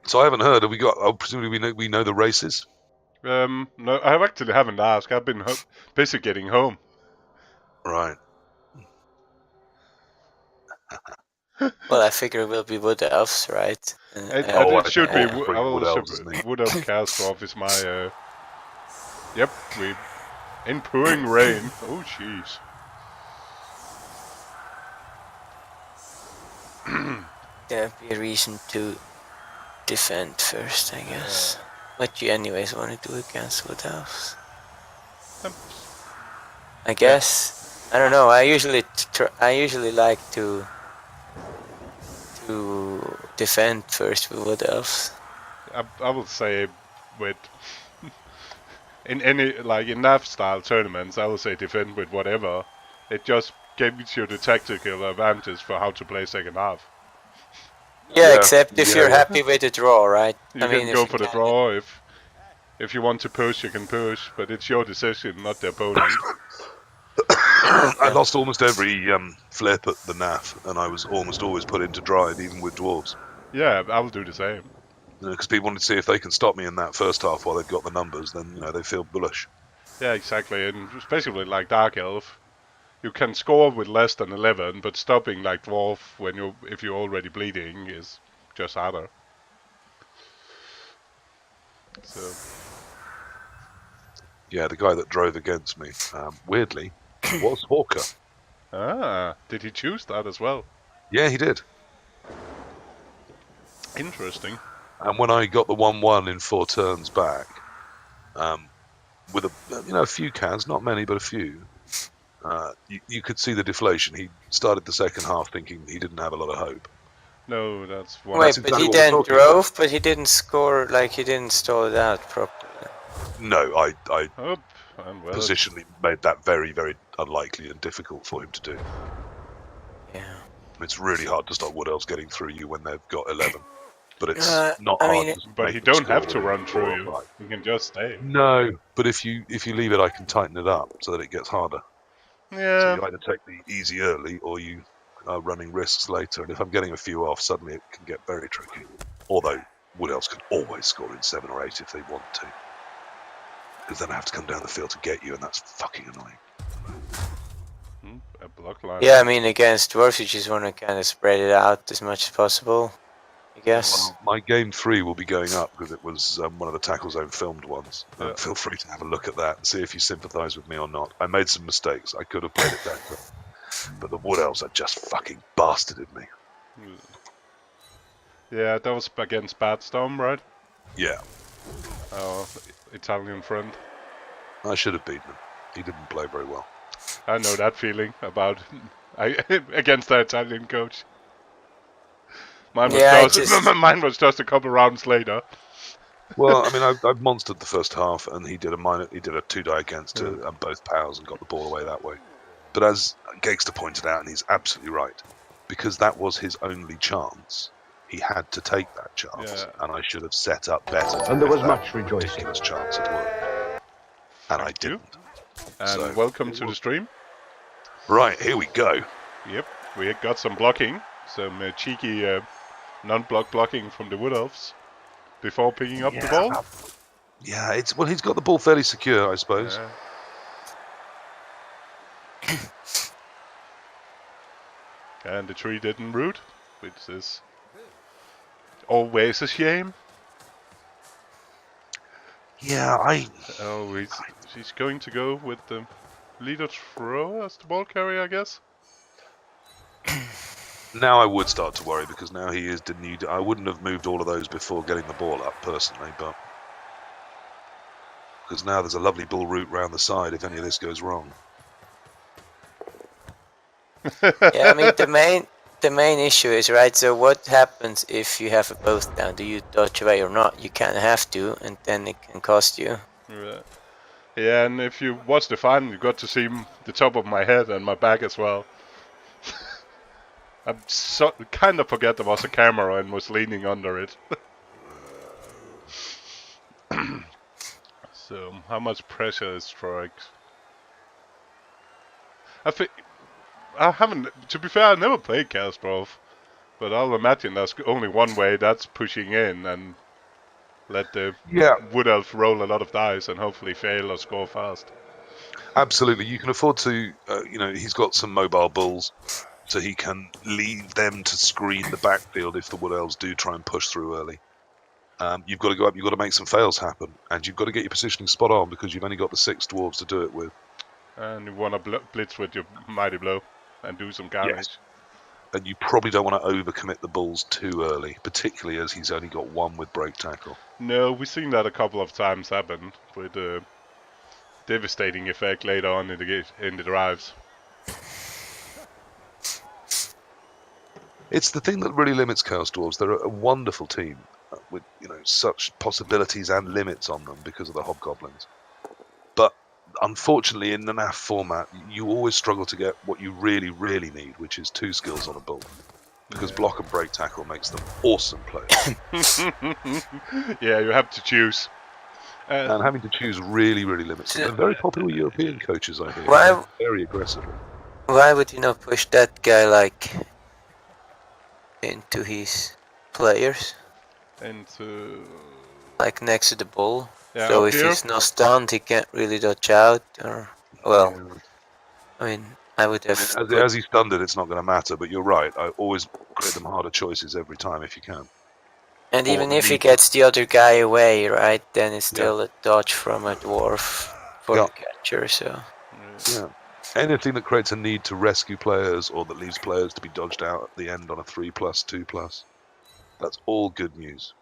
So I haven't heard. Have we got? Oh, presumably we know the races. No, I actually haven't asked. I've been busy getting home. Right. Well, I figure it will be Wood Elves, right? It should be. Pretty Wood Elves, isn't he? Wood Elf Castorf is my. Yep, we in pouring rain. Oh, jeez. There'd be a reason to defend first, I guess. What you anyways want to do against Wood Elves? I guess. I don't know. I usually like to defend first with Wood Elves. I will say with in any in NAF style tournaments, I will say defend with whatever. It just gives you the tactical advantage for how to play second half. Yeah, except if you're happy with the draw, right? You can go for the draw. If you want to push, you can push, but it's your decision, not the opponent. I lost almost every flip at the NAF, and I was almost always put into drive, even with dwarves. Yeah, I will do the same. Because people want to see if they can stop me in that first half while they've got the numbers, then they feel bullish. Yeah, exactly, and especially like Dark Elf, you can score with less than 11, but stopping like Dwarf if you're already bleeding is just harder. So. Yeah, the guy that drove against me, weirdly, was Hawca. Ah, did he choose that as well? Yeah, he did. Interesting. And when I got the 1-1 in 4 turns back, with a few cans, not many, but a few, you could see the deflation. He started the second half thinking he didn't have a lot of hope. No, that's one. Wait, but he then drove, but he didn't score, he didn't stall it out properly. No, I positionally made that very, very unlikely and difficult for him to do. Yeah. It's really hard to stop Wood Elves getting through you when they've got 11. But it's not hard. But you don't have to run through you. You can just stay. No, but if you leave it, I can tighten it up so that it gets harder. Yeah. So you either take the easy early, or you are running risks later. And if I'm getting a few off, suddenly it can get very tricky. Although Wood Elves can always score in 7 or 8 if they want to, because then I have to come down the field to get you, and that's fucking annoying. A block line. Yeah, I mean against Dwarf, you just want to kind of spread it out as much as possible, I guess. Well, my game 3 will be going up because it was one of the Tackle Zone filmed ones. Yeah. Feel free to have a look at that and see if you sympathise with me or not. I made some mistakes. I could have played it better. But the Wood Elves are just fucking bastarded me. Yeah, that was against Batstorm, right? Yeah. Oh, Italian friend. I should have beaten him. He didn't play very well. I know that feeling about against the Italian coach. Mine was just a couple rounds later. Well, I mean, I've monstered the first half, and he did a 2-die against both pals and got the ball away that way. But as Gagster pointed out, and he's absolutely right, because that was his only chance, he had to take that chance, and I should have set up better. And there was much rejoicing. Ridiculous chance at work, and I didn't. And so, welcome to the stream. Right, here we go. Yep, we got some blocking, some cheeky non-block blocking from the Wood Elves before picking up the ball. Yeah, he's got the ball fairly secure, I suppose. And the tree didn't root, which is always a shame. Yeah, she's going to go with the leader thrower as the ball carrier, I guess. Now I would start to worry, because now he is denuded. I wouldn't have moved all of those before getting the ball up, personally, but because now there's a lovely bull route round the side if any of this goes wrong. Yeah, I mean the main issue is, right, so what happens if you have a both down? Do you dodge away or not? You kind of have to, and then it can cost you. Yeah, and if you watch the final, you got to see the top of my head and my back as well. I kind of forget there was a camera and was leaning under it. So, how much pressure is Throweck? I haven't, to be fair, I never played Kasparov. But I'll imagine there's only one way, that's pushing in and let the Yeah, Wood Elf roll a lot of dice and hopefully fail or score fast. absolutely. You can afford to, he's got some mobile bulls, so he can leave them to screen the backfield if the Wood Elves do try and push through early. You've got to go up, you've got to make some fails happen, and you've got to get your positioning spot on because you've only got the 6 dwarves to do it with. And you want to blitz with your Mighty Blow and do some damage. Yes. And you probably don't want to overcommit the bulls too early, particularly as he's only got 1 with break tackle. No, we've seen that a couple of times happen with a devastating effect later on in the drives. It's the thing that really limits Chaos Dwarves. They're a wonderful team with such possibilities and limits on them because of the hobgoblins. But unfortunately, in the NAF format, you always struggle to get what you really, really need, which is 2 skills on a bull. Because block and break tackle makes them awesome players. Yeah, you have to choose. And having to choose really, really limits them. They're very popular with European coaches, I hear. Why- Very aggressively. Why would you not push that guy like into his players, Into like next to the bull? yeah, So up if here. he's not stunned, he can't really dodge out. Or I mean, I would have. As he's stunned it, it's not going to matter. But you're right. I always create them harder choices every time if you can. And even if he gets the other guy away, right, then it's still a dodge from a dwarf for the catcher. So yeah, anything that creates a need to rescue players or that leaves players to be dodged out at the end on a 3+, 2+, that's all good news.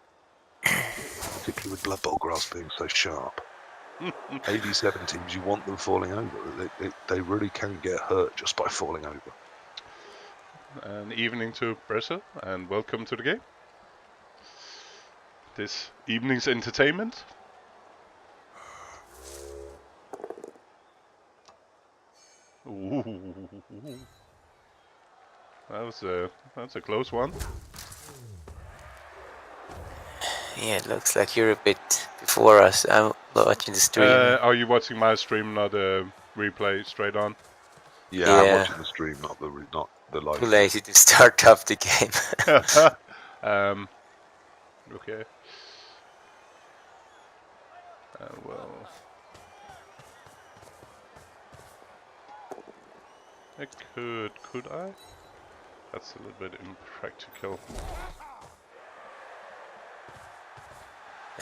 Particularly with Blood Bowl grass being so sharp. 87 teams, you want them falling over. They really can get hurt just by falling over. An evening to Brazil, and welcome to the game. This evening's entertainment. Ooh. That's a close one. yeah, it looks like you're a bit before us. I'm watching the stream. Are you watching my stream, not a replay straight on? Yeah, I'm watching the stream, not the live. Too lazy to start up the game. Okay. Well, I could I? That's a little bit impractical.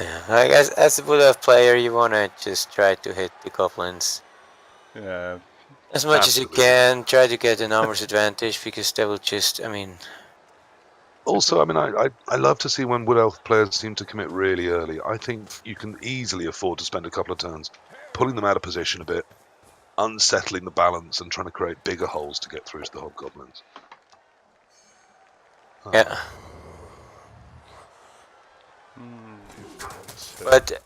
Yeah, I guess as a Bulldog player, you wanna just try to hit the goblins. Yeah. As much as you can, try to get a numbers advantage because they will just, I mean... Also, I mean, I love to see when Wood Elf players seem to commit really early. I think you can easily afford to spend a couple of turns pulling them out of position a bit, unsettling the balance and trying to create bigger holes to get through to the hobgoblins. Yeah. But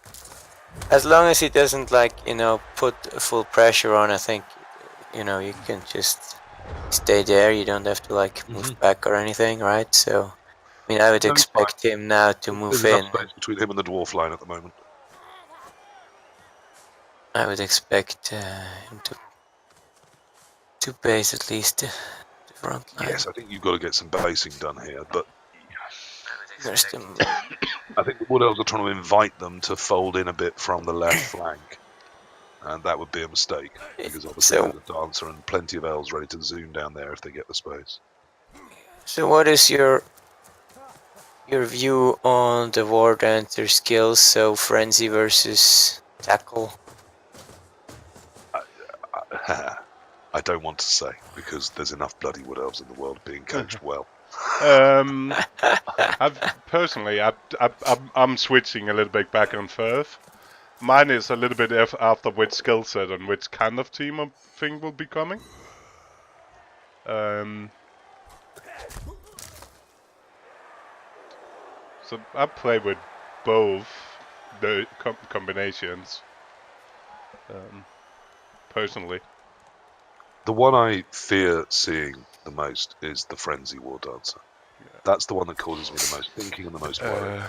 as long as he doesn't, like, put full pressure on, I think, you can just stay there. You don't have to, like, move back or anything, right? So, I mean, I would expect him now to move There's in. enough space between him and the dwarf line at the moment. I would expect him to base at least the front line. Yes, I think you've got to get some basing done here, but I think the Wood Elves are trying to invite them to fold in a bit from the left flank, and that would be a mistake because obviously there's a dancer and plenty of elves ready to zoom down there if they get the space. So what is your view on the War Dancer skills? So Frenzy versus Tackle? I don't want to say because there's enough bloody Wood Elves in the world being coached well. I'm switching a little bit back and forth. Mine is a little bit after which skill set and which kind of team I think will be coming. So I play with both the combinations. Personally. The one I fear seeing the most is the Frenzy War Dancer. Yeah. That's the one that causes me the most thinking and the most worry.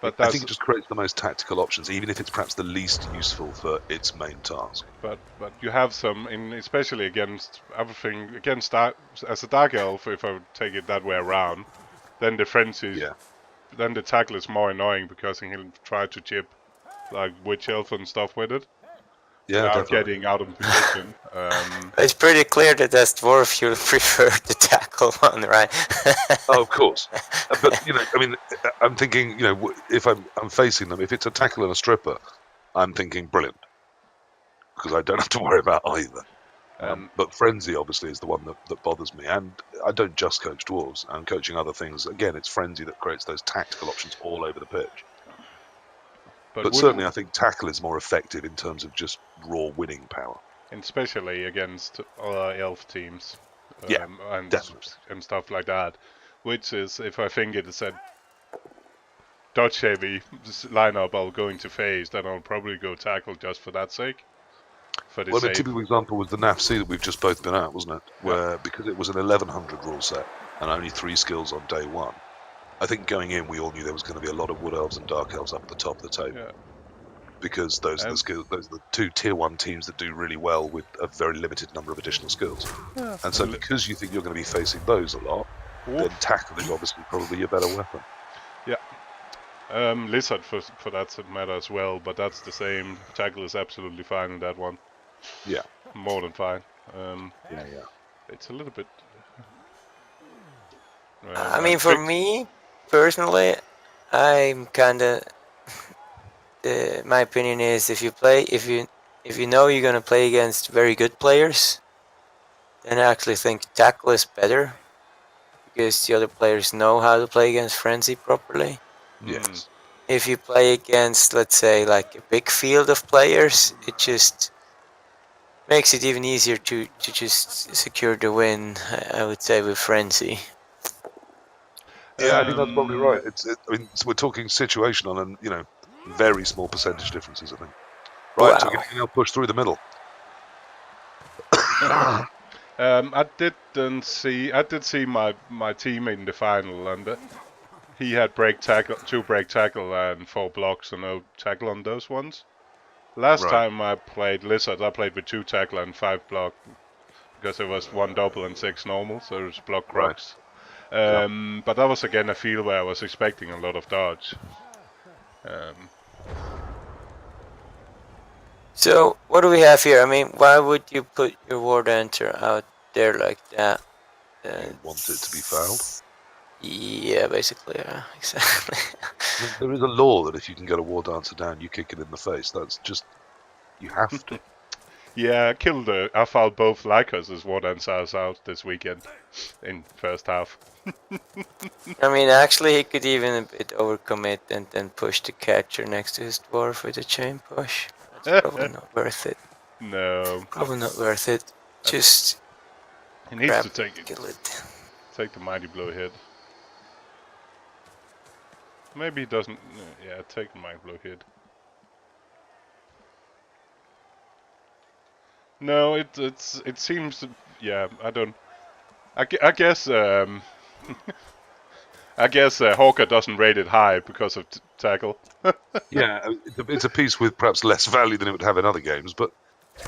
But I think it just creates the most tactical options, even if it's perhaps the least useful for its main task. But you have some, especially against everything against that as a dark elf. If I would take it that way around, then the frenzy, then the tackle is more annoying because he'll try to chip like witch elf and stuff with it. Yeah, without definitely. getting out of position. It's pretty clear that as dwarf you'll prefer the tackle one, right? Oh, of course. But I mean, I'm thinking, if I'm facing them, if it's a tackle and a stripper, I'm thinking brilliant because I don't have to worry about either. But frenzy obviously is the one that bothers me, and I don't just coach dwarves. I'm coaching other things. Again, it's frenzy that creates those tactical options all over the pitch. But certainly, I think tackle is more effective in terms of just raw winning power, and especially against elf teams, and stuff like that. Which is, if I think it is a dodge heavy lineup I'll go into phase, then I'll probably go tackle just for that sake. Well, a typical example was the NAFC that we've just both been at, wasn't it? Where because it was an 1100 rule set and only 3 skills on day 1, I think going in we all knew there was going to be a lot of wood elves and dark elves up at the top of the table. Yeah. Because those are the skills, those are the 2 tier 1 teams that do really well with a very limited number of additional skills. Yeah. And so because you think you're going to be facing those a lot, then tackle is obviously probably your better weapon. Yeah. Lizard for that matter as well, but that's the same. Tackle is absolutely fine in that one. Yeah. More than fine. Yeah. It's a little bit... I mean, for me, personally, I'm kind of... my opinion is if you know you're gonna play against very good players, then I actually think tackle is better because the other players know how to play against frenzy properly. Yes. If you play against, let's say, like a big field of players, it just makes it even easier to just secure the win, I would say, with frenzy. Yeah, I think that's probably right. I mean, we're talking situational and very small percentage differences, I think. Right, wow. So we're going to now push through the middle. I did see my team in the final, and he had 2 break tackle and 4 blocks, and no tackle on those ones. Last time I played Lizard, I played with 2 tackle and 5 block, because there was 1 double and 6 normal, so there's block crocs. But that was again a field where I was expecting a lot of dodge. So what do we have here? I mean, why would you put your Ward Enter out there like that? You want it to be fouled? Yeah, basically, exactly. There is a law that if you can get a War Dancer down, you kick it in the face. That's just... you have to. Yeah, I fouled both Lycos as War Dancers out this weekend in first half. I mean, actually, he could even a bit overcommit and then push the catcher next to his dwarf with a chain push. That's probably not worth it. No. Probably not worth it. Just he needs to take it. Take the Mighty Blow hit. Maybe he doesn't... yeah, take the Mighty Blow hit. No, it seems... yeah, I don't... I guess... I guess Hawca doesn't rate it high because of tackle. Yeah, it's a piece with perhaps less value than it would have in other games, but...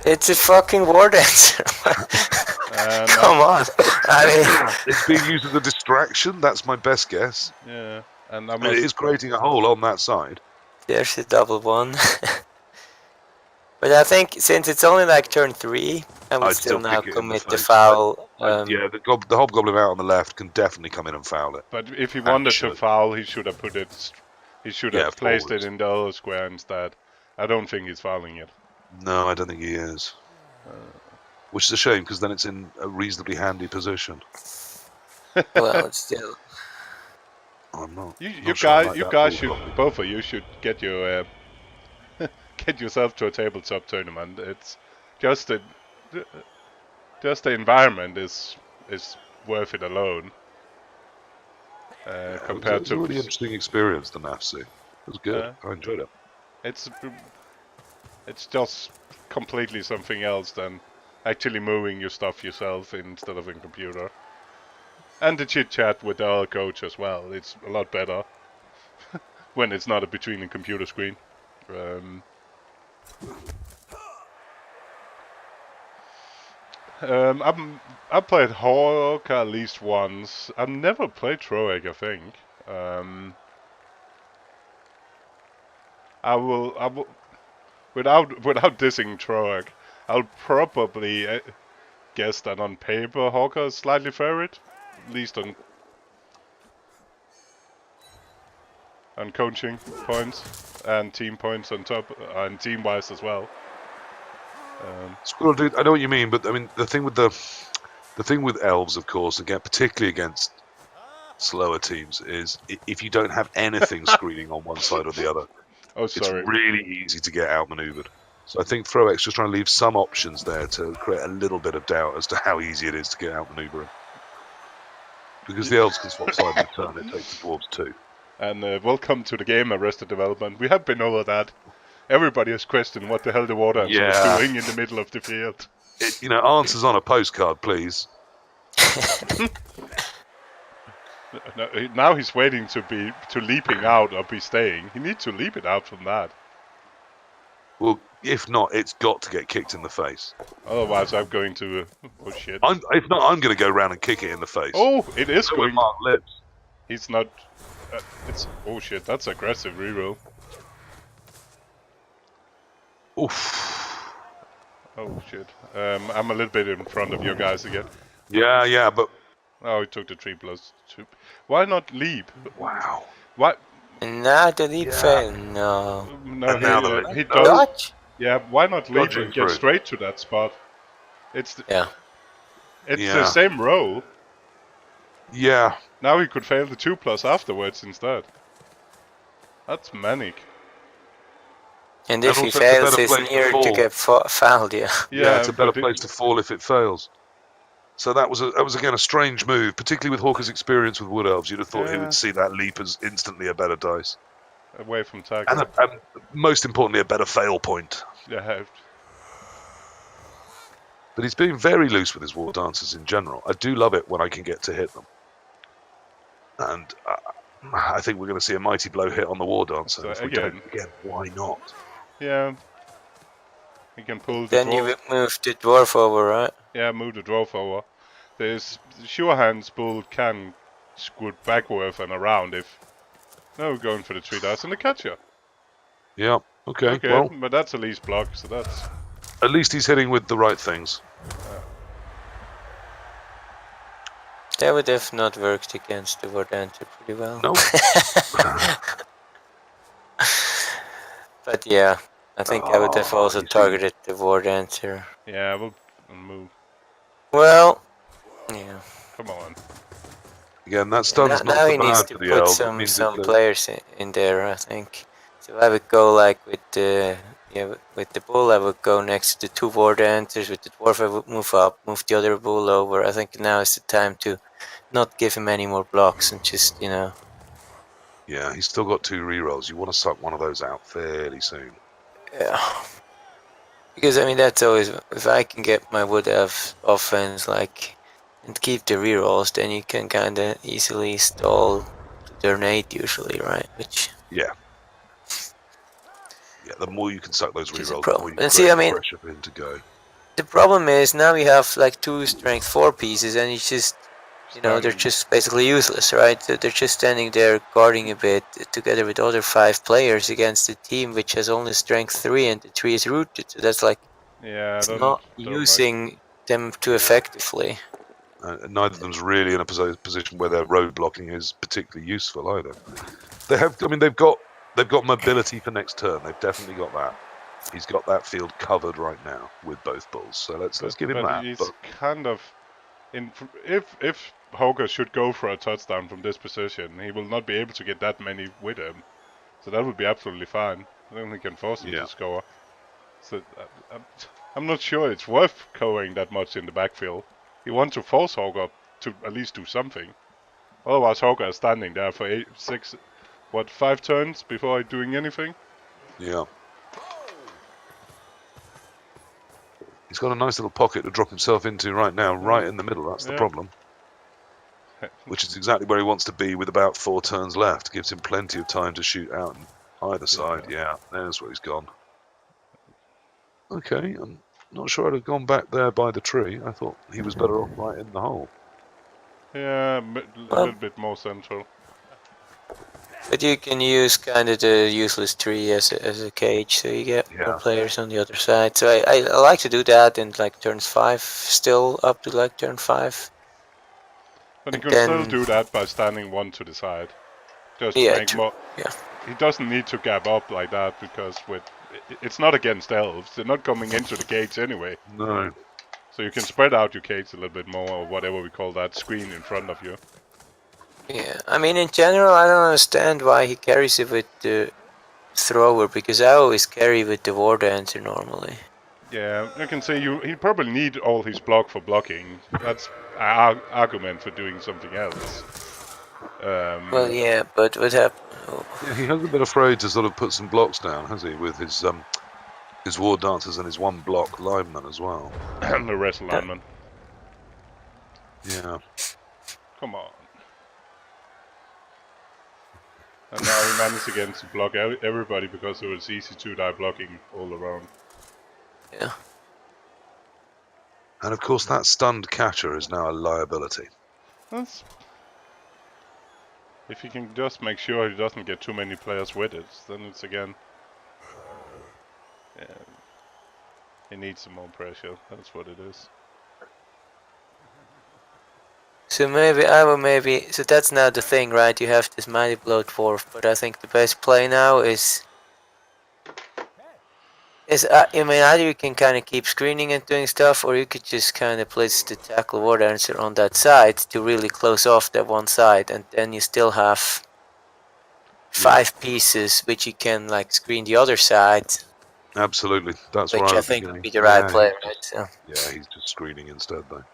It's a fucking War Dancer. Come on. I mean... it's being used as a distraction, that's my best guess. Yeah. And it is creating a hole on that side. There's a double one. But I think since it's only like turn 3, I would still now commit the foul. Yeah, the Hobgoblin out on the left can definitely come in and foul it. But if he wanted to foul, he should have put it... he should have placed it in the other square instead. I don't think he's fouling it. No, I don't think he is. Which is a shame, because then it's in a reasonably handy position. Well, it's still... I'm not. You guys should... both of you should get your... get yourself to a tabletop tournament. It's just the environment is worth it alone. Compared to... It was a really interesting experience, the NAFC. It was good. I enjoyed it. It's just completely something else than actually moving your stuff yourself instead of in computer. And the chit chat with the other coach as well. It's a lot better when it's not between a computer screen. I've played Hawca at least once. I've never played Throweck, I think. I will, without dissing Throweck, I'll probably guess that on paper Hawca is slightly favorite, at least on coaching points and team points on top, and team-wise as well. Squirrel dude, I know what you mean, but I mean the thing with elves, of course, again, particularly against slower teams, is if you don't have anything screening on one side or the other, it's really easy to get outmaneuvered. So I think Throweck's just trying to leave some options there to create a little bit of doubt as to how easy it is to get outmaneuvered. Because the elves can swap side in a turn, it takes the dwarves too. And welcome to the game, Arrested Development. We have been over that. Everybody has questioned what the hell the water was doing in the middle of the field. Answers on a postcard, please. Now he's waiting to leaping out or be staying. He needs to leap it out from that. Well, if not, it's got to get kicked in the face. Otherwise, I'm going to. Oh shit! If not, I'm going to go round and kick it in the face. Oh, it is going. Marked lips. He's not. Oh shit! That's aggressive reroll. Oof. Oh shit. I'm a little bit in front of your guys again. Yeah, but... Oh, he took the 3+2. Why not leap? Wow. What? No, the leap failed. No. No, he does. Dodge? Yeah, why not leap and get straight to that spot? It's the same roll. Yeah. Now he could fail the 2+ afterwards instead. That's manic. And if he fails, he's near to get fouled, yeah, it's a better place to fall if it fails. So that was again a strange move, particularly with Hawca's experience with Wood Elves. You'd have thought he would see that leap as instantly a better dice. Away from tag. And most importantly, a better fail point. Yeah. But he's being very loose with his war dancers in general. I do love it when I can get to hit them. And I think we're going to see a mighty blow hit on the war dancer. So if we don't, again, why not? Yeah. He can pull the Then dwarf. You move the dwarf over, right? Yeah, move the dwarf over. There's Sure Hands Bull can scoot backward and around if... No, we're going for the 3 dice and the catcher. Yeah, okay, well... but that's at least block, so that's... At least he's hitting with the right things. That would have not worked against the War Dancer pretty well. No. But yeah, I think I would have also targeted the War Dancer. Yeah, we'll move. Well, yeah. Come on. Again, that stun's not now so he needs bad to for the put elves. some players in there, I think. So I would go like with the bull. I would go next to the 2 War Dancers. With the dwarf, I would move up, move the other bull over. I think now is the time to not give him any more blocks and just Yeah, he's still got 2 rerolls. You want to suck one of those out fairly soon. Yeah. Because I mean that's always, if I can get my Wood Elf offense and keep the rerolls, then you can kind of easily stall turn 8 usually, right? Which the more you can suck those rerolls, the more you and create pressure for him to go. The problem is now we have like 2 strength 4 pieces, and it's just they're just basically useless, right? They're just standing there guarding a bit together with other 5 players against a team which has only strength 3 and the 3 is rooted. So that's like not using them too effectively. Neither of them's really in a position where their road blocking is particularly useful either. They've got mobility for next turn. They've definitely got that. He's got that field covered right now with both bulls. So let's give him that. He's kind of if Hawca should go for a touchdown from this position, he will not be able to get that many with him. So that would be absolutely fine. I don't think he can force him to score. So I'm not sure it's worth going that much in the backfield. You want to force Hawca to at least do something. Otherwise, Hawca is standing there for 5 turns before doing anything. Yeah. He's got a nice little pocket to drop himself into right now, right in the middle. That's the problem. which is exactly where he wants to be with about 4 turns left. Gives him plenty of time to shoot out on either side. Yeah, there's where he's gone. Okay, I'm not sure I'd have gone back there by the tree. I thought he was better off right in the hole. Yeah, a little bit more central. But you can use kind of the useless tree as a cage, so you get more players on the other side. So I like to do that in like turns 5, still up to like turn 5. But you can still do that by standing one to the side. Just to make more. Yeah. He doesn't need to gap up like that because it's not against elves. They're not coming into the cage anyway. No. So you can spread out your cage a little bit more, or whatever we call that screen in front of you. Yeah, I mean, in general, I don't understand why he carries it with the thrower, because I always carry with the war dancer normally. Yeah, you can say he probably need all his block for blocking. That's an argument for doing something else. Well, yeah, but what happened? Oh. Yeah, he hasn't been afraid to sort of put some blocks down, has he? With his war dancers and his 1 block lineman as well. And the rest lineman. Yeah. Come on. And now he managed again to block everybody because it was easy to die blocking all around. Yeah. And of course that stunned catcher is now a liability. That's... If he can just make sure he doesn't get too many players with it, then it's again... Yeah. He needs some more pressure, that's what it is. So so that's now the thing, right? You have this Mighty Blow Dwarf, but I think the best play now is I mean, either you can kind of keep screening and doing stuff, or you could just kind of place the tackle war dancer on that side to really close off that one side, and then you still have 5 pieces which you can like screen the other side. Absolutely, that's which right. I think would be the right play, right? So. Yeah, he's just screening instead, though.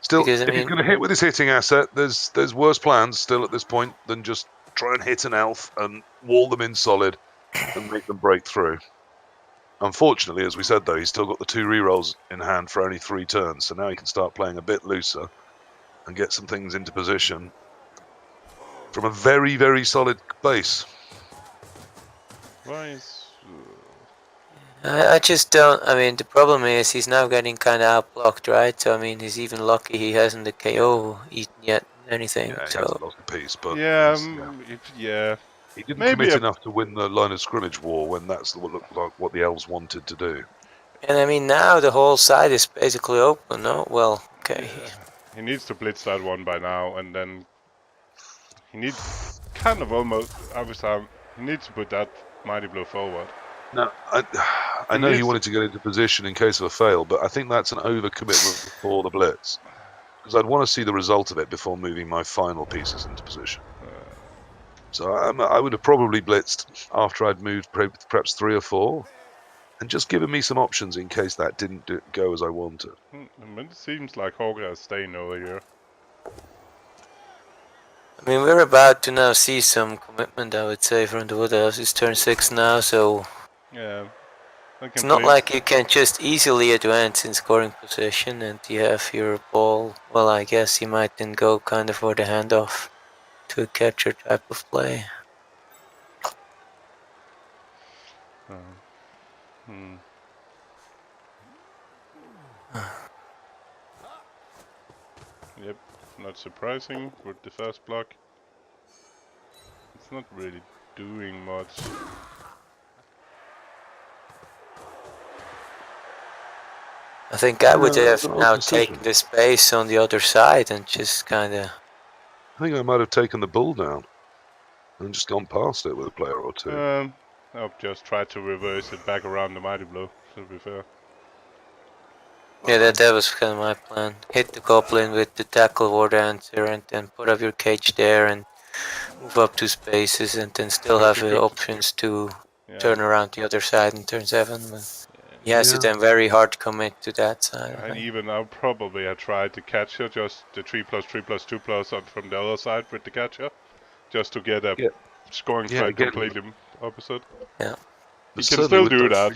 Still, because, if he's going to hit with his hitting asset, there's worse plans still at this point than just try and hit an elf and wall them in solid and make them break through. Unfortunately, as we said, though, he's still got the 2 rerolls in hand for only 3 turns, so now he can start playing a bit looser and get some things into position from a very, very solid base. Right. I just don't. I mean, the problem is he's now getting kind of outblocked, right? So I mean, he's even lucky he hasn't the KO eaten yet, anything. Yeah, he so hasn't lost a piece, but yeah. He didn't commit enough to win the line of scrimmage war when that's what looked like what the elves wanted to do. And I mean, now the whole side is basically open, no? Well, okay. Yeah. He needs to blitz that one by now, and then he needs kind of almost every time he needs to put that Mighty Blow forward. No, I know he wanted to get into position in case of a fail, but I think that's an overcommitment before the blitz. Because I'd want to see the result of it before moving my final pieces into position. So I would have probably blitzed after I'd moved perhaps 3 or 4, and just given me some options in case that didn't go as I wanted. It seems like Hawca is staying over here. I mean, we're about to now see some commitment, I would say, from the Wood Elves. It's turn 6 now, so... Yeah. It's not like you can just easily advance in scoring position and you have your ball. Well, I guess you might then go kind of for the handoff to a catcher type of play. Yep, not surprising with the first block. It's not really doing much. I think I would have now taken the space on the other side and just kind of... I think I might have taken the bull down and just gone past it with a player or 2. I'll just try to reverse it back around the Mighty Blow, to be fair. Yeah, that was kind of my plan. Hit the goblin with the tackle war dancer and then put up your cage there and move up 2 spaces and then still have options to turn around the other side in turn 7. But he has to then very hard commit to that side. And even I'll probably have tried the catcher, just the 3+3+2+ up from the other side with the catcher, just to get a scoring threat completely opposite. Yeah. He can still do that.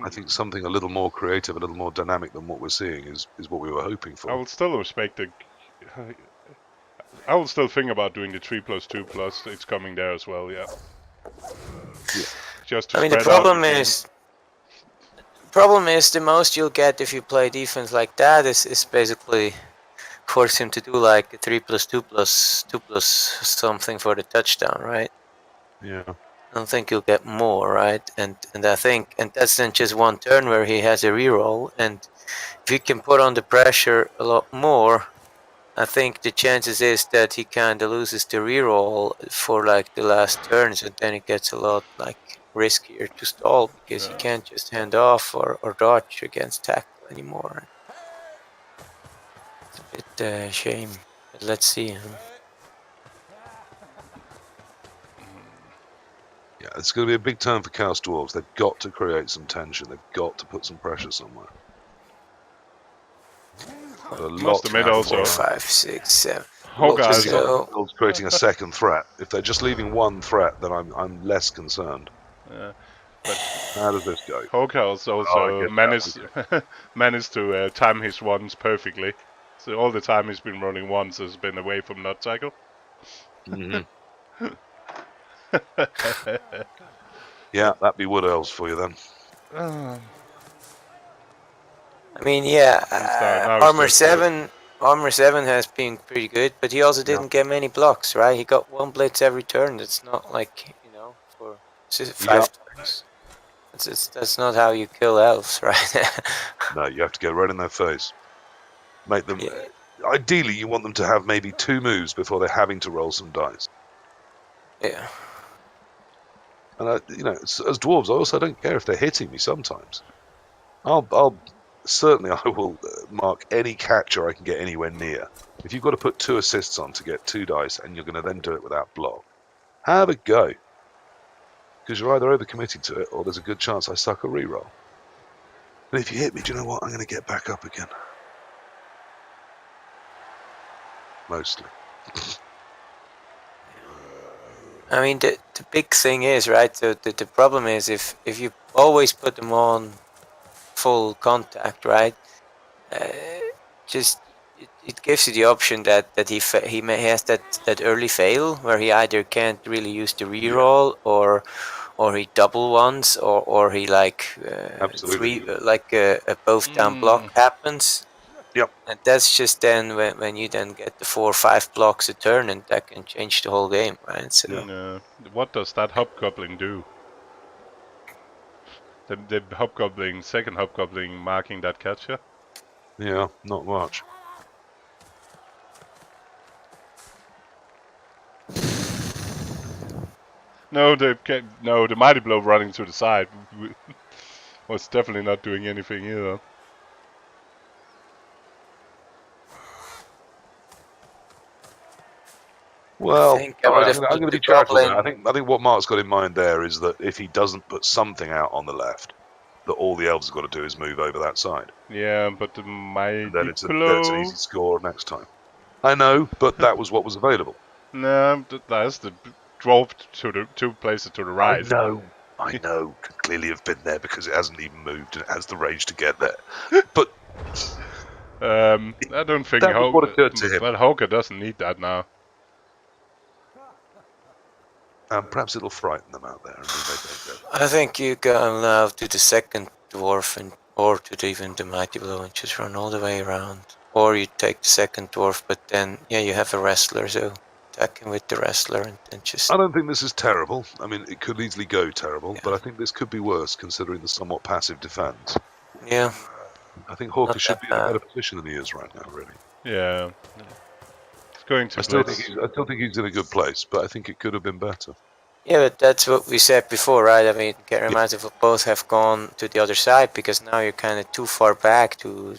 I think something a little more creative, a little more dynamic than what we're seeing is what we were hoping for. I will still respect the I will still think about doing the 3+2+. It's coming there as well, yeah. Just to I mean, the spread out problem is the most you'll get if you play defense like that is basically force him to do like a 3+2+2+ something for the touchdown, right? Yeah. I don't think you'll get more, right? And I think, and that's then just one turn where he has a reroll, and if you can put on the pressure a lot more, I think the chances is that he kind of loses the reroll for like the last turns, and then it gets a lot like riskier to stall because you can't just hand off or dodge against tackle anymore. It's a bit shame, but let's see. Yeah, it's going to be a big turn for Chaos Dwarves. They've got to create some tension. They've got to put some pressure somewhere. Must admit also. 4, 5, 6, 7. Hawca is Hawca's creating a second threat. If they're just leaving one threat, then I'm less concerned. But how does this go? Hawca also managed to time his ones perfectly. So all the time he's been rolling ones has been away from nut tackle. Yeah, that'd be wood elves for you then. I mean, yeah, Armor 7 has been pretty good, but he also didn't get many blocks, right? He got one blitz every turn. That's not like, for 5 turns. That's not how you kill elves, right? No, you have to get right in their face. Make them... Ideally, you want them to have maybe 2 moves before they're having to roll some dice. Yeah. And, as dwarves, I also don't care if they're hitting me sometimes. I will mark any catcher I can get anywhere near. If you've got to put 2 assists on to get 2 dice and you're going to then do it without block, have a go. Because you're either overcommitting to it or there's a good chance I suck a reroll. And if you hit me, do you know what? I'm going to get back up again. Mostly. I mean, the big thing is, right, the problem is if you always put them on full contact, right, it gives you the option that he has that early fail where he either can't really use the reroll or he double ones or he like a both down block happens. Yep. And that's just then when you then get the 4 or 5 blocks a turn, and that can change the whole game, right? So what does that hobgoblin do? The hobgoblin, second hobgoblin marking that catcher? Yeah, not much. No, the mighty blow running to the side was definitely not doing anything either. Well, I'm going to be charitable there. I think what Mark's got in mind there is that if he doesn't put something out on the left, that all the elves have got to do is move over that side. Yeah, but the mighty then it's blow... an easy score next time. I know, but that was what was available. No, that's the dwarf to the 2 places to the right. I know. Could clearly have been there because it hasn't even moved and it has the range to get there. But I don't think Hawca doesn't need that now. Perhaps it'll frighten them out there. And they don't go. I think you go now to the second dwarf or to even the mighty blow and just run all the way around. Or you take the second dwarf, but then you have a wrestler, so attack him with the wrestler and just... I don't think this is terrible. I mean, it could easily go terrible, but I think this could be worse considering the somewhat passive defense. Yeah. I think Hawca should be in a better position than he is right now, really. Yeah. Going to I still think he's in a good place, but I think it could have been better. Yeah, but that's what we said before, right? I mean, Keramativ both have gone to the other side because now you're kind of too far back to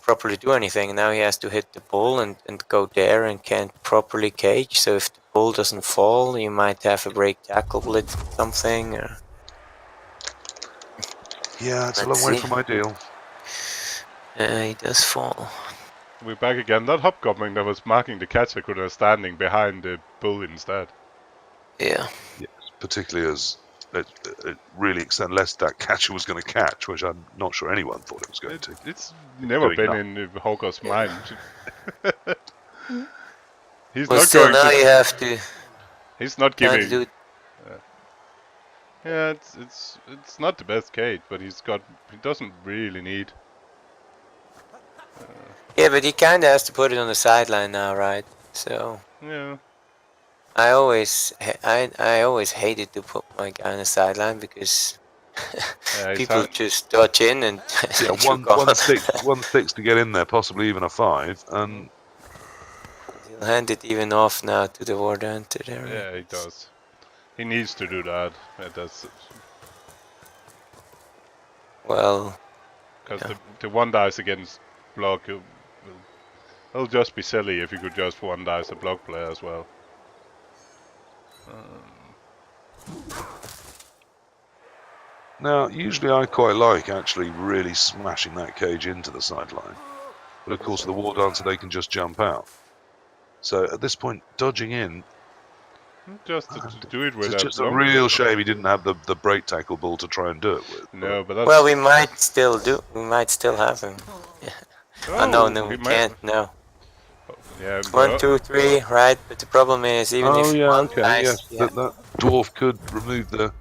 properly do anything. Now he has to hit the bull and go there and can't properly cage. So if the bull doesn't fall, you might have a break tackle blitz or something. Yeah, it's a long way from ideal. He does fall. We're back again. That hobgoblin that was marking the catcher could have standing behind the bull instead. Yeah. Yes, particularly as it really extended, unless that catcher was going to catch, which I'm not sure anyone thought it was going to. It's never doing been nothing. in Hawca's mind. He's Well, not still going now to. you have to He's not kind of giving. do. Yeah, it's not the best cage, but he doesn't really need. Yeah, but he kind of has to put it on the sideline now, right? So Yeah. I always hated to put my guy on the sideline because Yeah, people just dodge in and Yeah, you're gone. one six to get in there, possibly even a 5, and He'll hand it even off now to the Ward Hunter there. Right? Yeah, he does. He needs to do that. That's Well, because yeah. the one dice against block. It'll just be silly if you could just one dice a block player as well. now usually I quite like actually really smashing that cage into the sideline, but of course with the War Dancer they can just jump out. So at this point, dodging in, Just to do it with it's just a real shame he didn't have the break tackle ball to try and do it with. No, but that's... Well, we might still have him. Yeah. Oh no, we can't. No. Yeah, 1, 2, 3, right? But the problem is, even if one dice, yes, that dwarf could remove the,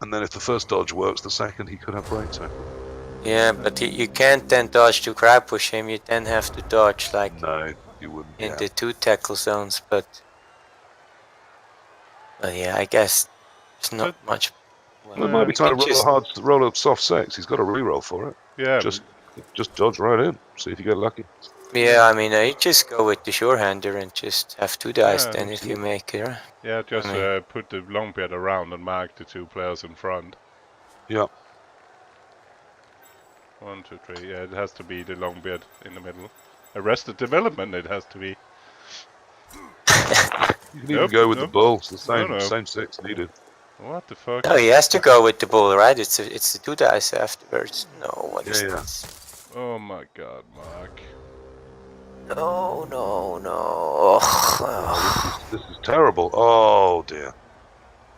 and then if the first dodge works, the second he could have break tackle. Yeah, but you can't then dodge to crowd push him. You then have to dodge like No, you wouldn't. in the 2 tackle zones. But yeah, I guess it's not much. Well, it might be time to roll a soft 6. He's got a reroll for it. Yeah. Just dodge right in. See if you get lucky. Yeah, I mean, you just go with the sure-hander and just have 2 dice then if you make it, right? Yeah, just put the long beard around and mark the 2 players in front. Yeah. 1, 2, 3. Yeah, it has to be the long beard in the middle. Arrested development, it has to be. You can even go with the bull. It's the same 6 needed. What the fuck? No, he has to go with the bull, right? It's the 2 dice afterwards. No, what is this? Oh my god, Mark. No. This is terrible. Oh dear.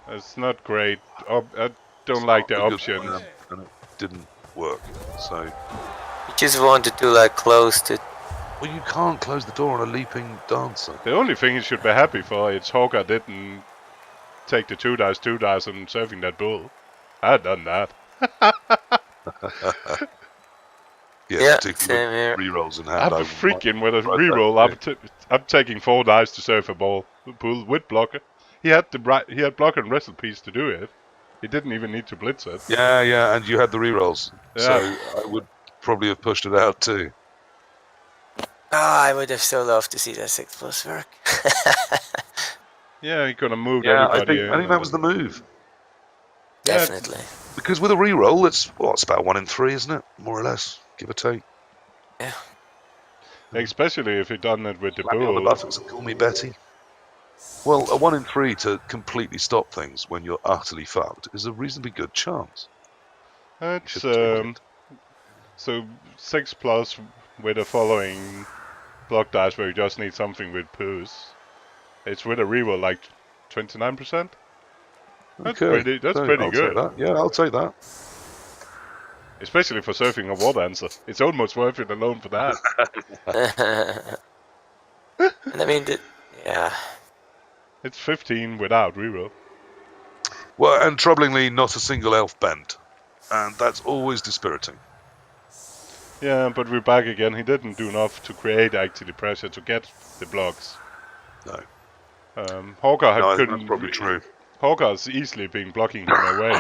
It's not great. I don't like the options. And it didn't work. So. You just wanted to like close the. Well, you can't close the door on a leaping dancer. The only thing he should be happy for is Hawca didn't take the 2 dice and serving that bull. I had done that. Yeah, same here. Rerolls in hand. I'm freaking with a reroll. I'm taking 4 dice to serve a bull with blocker. He had blocker and wrestle piece to do it. He didn't even need to blitz it. Yeah, and you had the rerolls. Yeah. So I would probably have pushed it out too. Oh, I would have so loved to see that 6+ work. Yeah, he could have moved everybody. I think that was the move. Definitely. Because with a reroll, it's about 1 in 3, isn't it? More or less, give or take. Yeah. Especially if he'd done it with the bull. On the buttocks and call me Betty. Well, a 1 in 3 to completely stop things when you're utterly fucked is a reasonably good chance. That's so 6+ with the following block dice where you just need something with poos. It's with a reroll like 29%. That's pretty good. Yeah, I'll take that. Especially for surfing a war dancer. It's almost worth it alone for that. And I mean, yeah. It's 15 without reroll. Well, and troublingly, not a single elf bent. And that's always dispiriting. Yeah, but we're back again. He didn't do enough to create actually pressure to get the blocks. No. Hawca couldn't. That's probably true. Hawca's easily been blocking him away.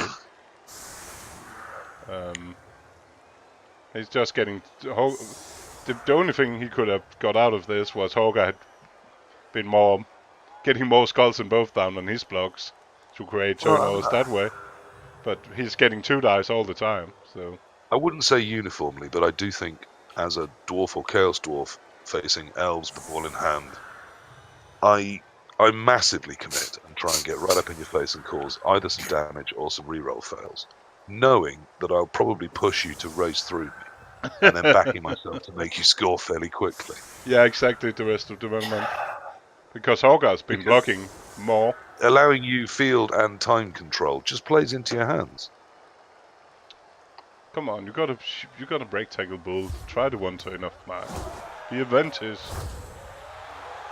He's just getting... The only thing he could have got out of this was Hawca had been getting more skulls and both down on his blocks to create turnovers that way. But he's getting 2 dice all the time, so... I wouldn't say uniformly, but I do think as a dwarf or chaos dwarf facing elves with ball in hand, I massively commit and try and get right up in your face and cause either some damage or some reroll fails, knowing that I'll probably push you to race through me, and then backing myself to make you score fairly quickly. Yeah, exactly the rest of the development. Because Hawca's been blocking more. allowing you field and time control just plays into your hands. Come on, you gotta break tackle bull. Try the one turn of mine. Be adventurous.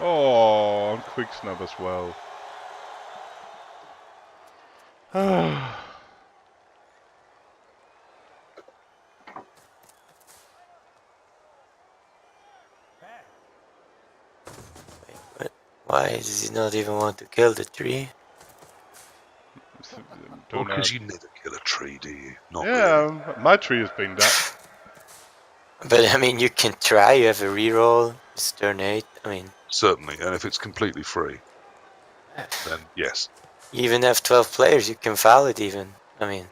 Oh, and quick snap as well. Why does he not even want to kill the tree? Well, because you never kill a tree, do you? Not really. Yeah, my tree has been that. But I mean, you can try. You have a reroll. It's turn 8. I mean, Certainly, and if it's completely free, then yes. you even have 12 players. You can foul it even. I mean,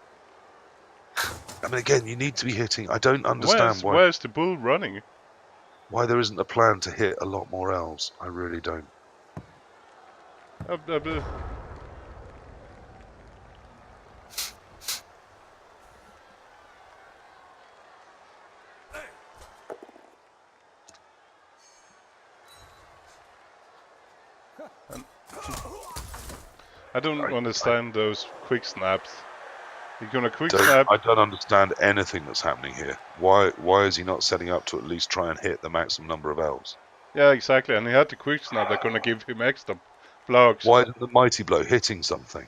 again, you need to be hitting. I don't understand Where's the bull running? why there isn't a plan to hit a lot more elves. I really don't. I don't understand those quick snaps. You're gonna quick snap. I don't understand anything that's happening here. Why is he not setting up to at least try and hit the maximum number of elves? Yeah, exactly. And he had the quick snap. They're gonna give him extra blocks. Why isn't the mighty blow hitting something?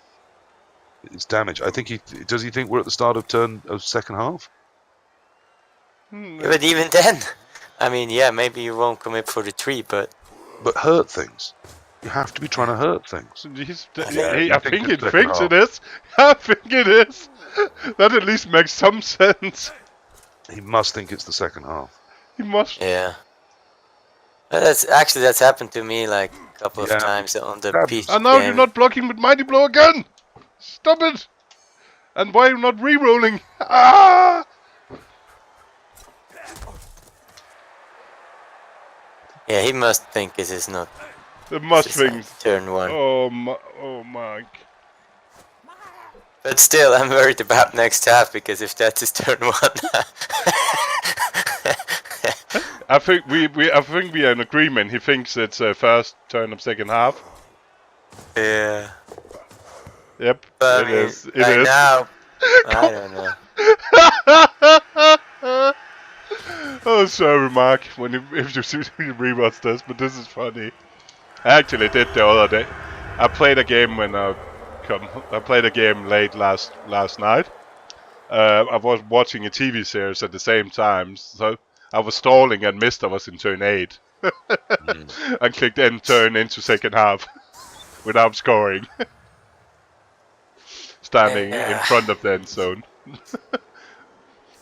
It's damage. I think does he think we're at the start of second half? but even then, I mean, yeah, maybe you won't commit for the tree, but hurt things. You have to be trying to hurt things. I think it thinks it is. I think it is. That at least makes some sense. He must think it's the second half. He must. Yeah. That's happened to me like a couple of times on the PC. And now you're not blocking with mighty blow again. Stop it. And why are you not re-rolling? Ah! Yeah, he must think this is not. The must think. Turn 1. Oh my. But still, I'm worried about next half because if that's his turn 1. I think we are in agreement. He thinks it's first turn of second half. Yeah. Yep. But it is. It right is. now, I don't know. Oh, sorry, Mark. If you rewatch this, but this is funny. I actually did the other day. I played a game I played a game late last night. I was watching a TV series at the same time, so I was stalling and missed. I was in turn 8, and clicked end turn into second half without scoring, standing in front of the end zone.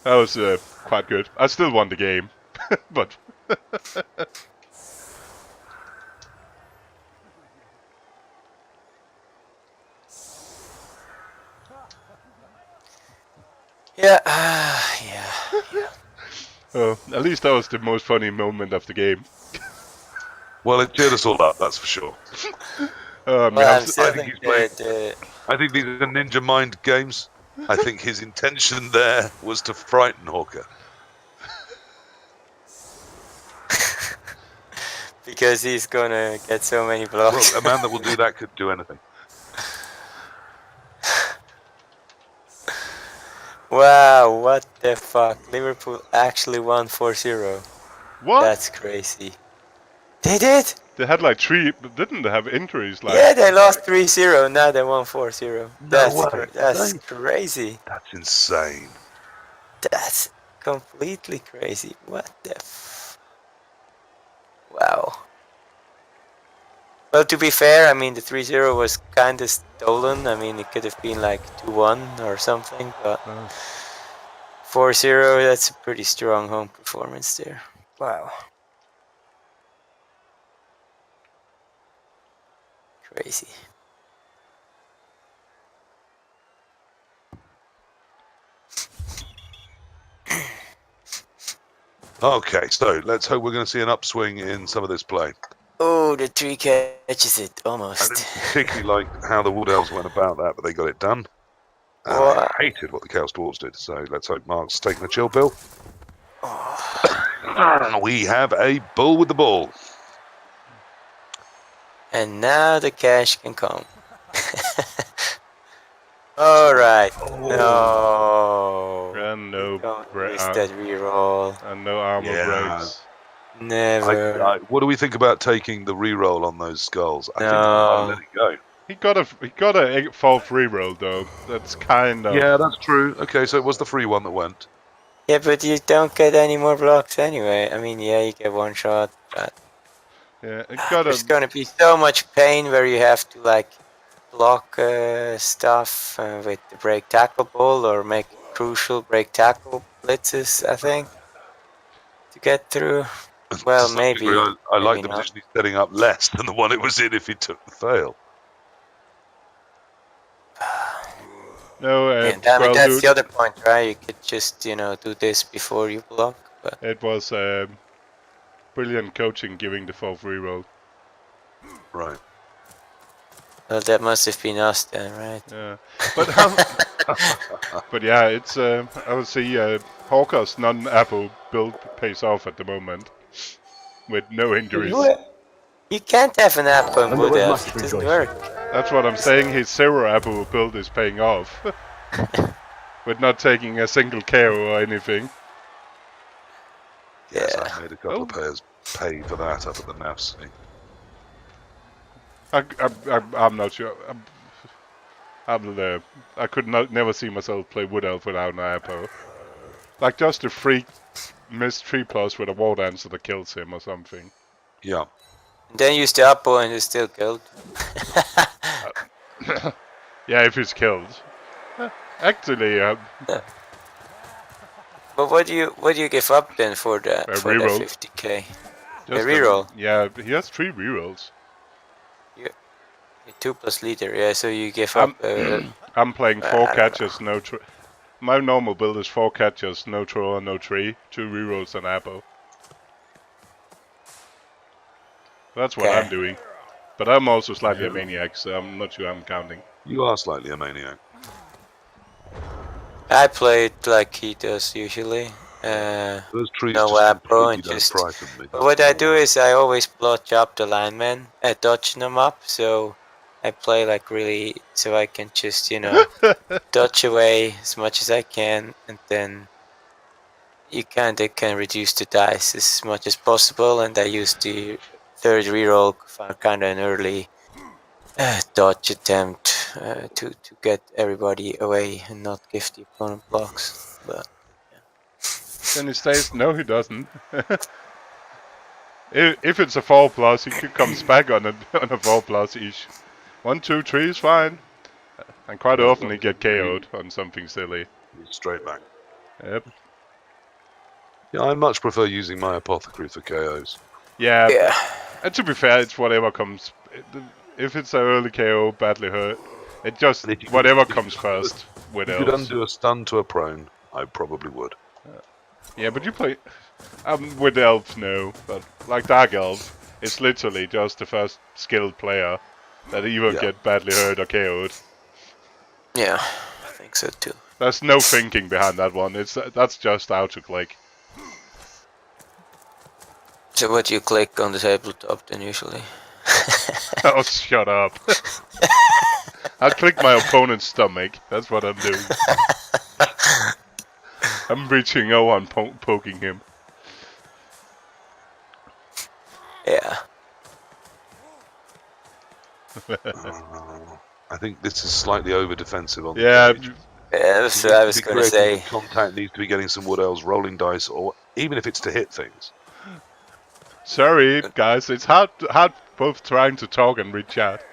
That was quite good. I still won the game, but. Yeah. Oh, at least that was the most funny moment of the game. Well, it cheered us all up, that's for sure. I think these are Ninja Mind games. I think his intention there was to frighten Hawca. Because he's gonna get so many blocks. Well, a man that will do that could do anything. Wow, what the fuck? Liverpool actually won 4-0. What? That's crazy. They did? They had like 3, but didn't they have injuries? Like, yeah, they lost 3-0, now they won 4-0. That's crazy. That's insane. That's completely crazy. What the Wow. Well, to be fair, I mean, the 3-0 was kind of stolen. I mean, it could have been like 2-1 or something, but 4-0, that's a pretty strong home performance there. Wow. Crazy. Okay, so let's hope we're going to see an upswing in some of this play. Oh, the tree catches it, almost. I didn't particularly like how the Wood Elves went about that, but they got it done. I hated what the Chaos Dwarves did, so let's hope Mark's taking a chill pill. We have a bull with the ball. And now the cash can come. Alright. No. And no Don't use that reroll. and no armor Yeah. breaks. Never. What do we think about taking the reroll on those skulls? I think I might let No. it go. He got a 4th reroll though. That's kind of Yeah, that's true. Okay, so it was the free one that went. Yeah, but you don't get any more blocks anyway. I mean, yeah, you get one shot, but yeah. It got there's a gonna be so much pain where you have to like block stuff with the break tackle ball or make crucial break tackle blitzes, I think, to get through. Well, To some degree, maybe, I like maybe the not. position he's setting up less than the one it was in if he took the fail. no. Yeah, I mean, Well, that's dude, the other point, right? You could just, do this before you block, but it was brilliant coaching giving the 4th reroll. Right. well, that must have been us then, right? Yeah, but how? But yeah, it's I would say Hawca's non-Apple build pays off at the moment with no injuries. You can't have an apple and And there wood was elves. much It doesn't rejoicing. work. That's what I'm saying. His 0 Apple build is paying off with not taking a single KO or anything. Yes, Yeah. I made a couple of players pay for that up at the NAFs. I'm not sure. I could never see myself play Wood Elf without an Apple. Like just a freak missed 3+ with a war dancer that kills him or something. Yeah. And then use the apple and it's still killed. Yeah, if he's killed. Actually, But what do you give up then for that reroll. 50k? just reroll. Yeah, he has 3 rerolls. 2+ leader, yeah. So you give up. I'm playing 4 I don't catches, no. My normal build is 4 catches, no thrower, no tree, 2 rerolls and apple. That's what I'm doing. But I'm also slightly a maniac, so I'm not sure I'm counting. You are slightly a maniac. I play it like he does usually. Those trees No just apple completely and don't just. frighten me. But what I do is I always blotch up the linemen, dodging them up. So I play like really, so I can just dodge away as much as I can, and then you kinda can reduce the dice as much as possible. And I use the 3rd reroll for kind of an early dodge attempt to get everybody away and not give the opponent blocks. But Then he stays. No, he doesn't. If it's a 4+, he comes back on a 4+ each. 1, 2, 3 is fine. And quite often he get KO'd on something silly. Straight back. Yep. Yeah, I much prefer using my apothecary for KOs. Yeah. And to be fair, it's whatever comes. If it's an early KO, badly hurt, it just whatever comes first with elves. If you could undo a stun to a prone, I probably would. Yeah, but you play with elves, no. But like Dark Elf, it's literally just the first skilled player that either get badly hurt or KO'd. Yeah, I think so too. There's no thinking behind that one. That's just how to click. So what do you click on the tabletop then usually? Oh, shut up. I'll click my opponent's stomach. That's what I'm doing. I'm reaching O and poking him. Yeah. I think this is slightly over defensive on the page. Yeah, that's what I was going to say. Contact needs to be getting some wood elves, rolling dice, or even if it's to hit things. Sorry, guys, it's hard both trying to talk and read chat.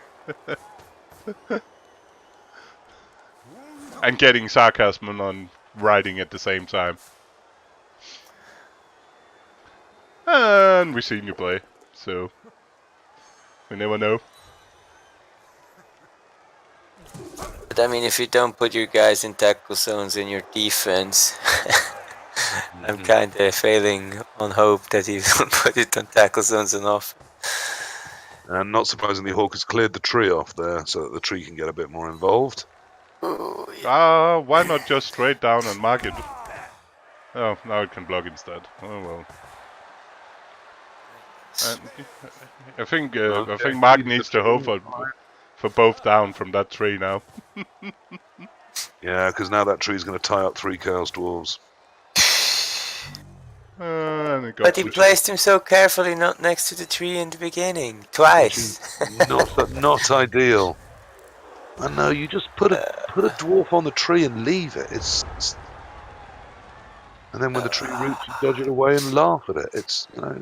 And getting sarcasm on writing at the same time. And we've seen you play, so we never know. But I mean, if you don't put your guys in tackle zones in your defense, I'm kind of failing on hope that he will put it on tackle zones enough. And not surprisingly, Hawk has cleared the tree off there so that the tree can get a bit more involved. Why not just straight down and mark it? Oh, now it can block instead. Oh well. I think Okay, Mark leading the needs to hope tree. for both down from that tree now. Yeah, because now that tree's going to tie up 3 Chaos Dwarves. And it got But he pushed. placed him so carefully, not next to the tree in the beginning, twice. Not ideal. I know, you just put a dwarf on the tree and leave it. And then when the tree roots, you dodge it away and laugh at it. It's, you know.